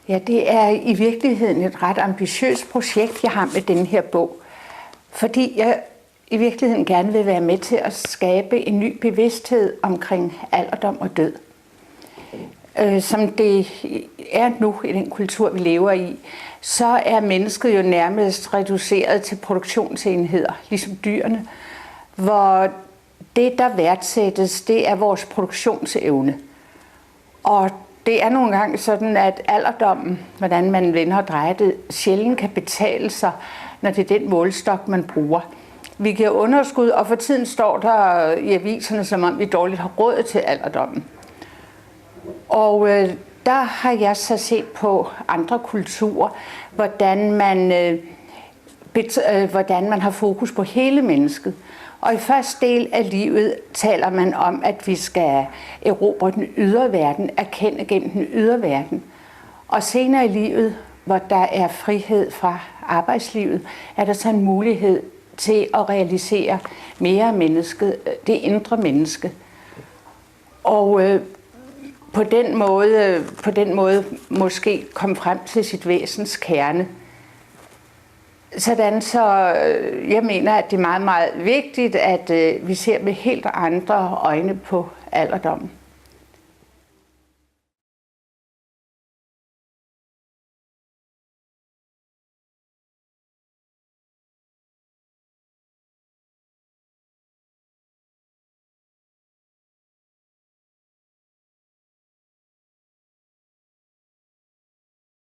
Ja, det er i virkeligheden et ret ambitiøst projekt, jeg har med den her bog. Fordi jeg i virkeligheden gerne vil være med til at skabe en ny bevidsthed omkring alderdom og død. Som det er nu i den kultur, vi lever i, så er mennesket jo nærmest reduceret til produktionsenheder, ligesom dyrene, hvor det, der værdsættes, det er vores produktionsevne. Og det er nogle gange sådan, at alderdommen, hvordan man vender og drejer det, sjældent kan betale sig, når det er den målestok, man bruger. Vi giver underskud, og for tiden står der i aviserne, som om vi dårligt har råd til alderdommen. Og der har jeg så set på andre kulturer, hvordan man har fokus på hele mennesket. Og i første del af livet taler man om, at vi skal erobre den ydre verden, erkende gennem den ydre verden. Og senere i livet, hvor der er frihed fra arbejdslivet, er der så en mulighed til at realisere mere mennesket, det indre menneske. Og på den måde måske komme frem til sit væsens kerne. Sådan så jeg mener, at det er meget, meget vigtigt, at vi ser med helt andre øjne på alderdommen.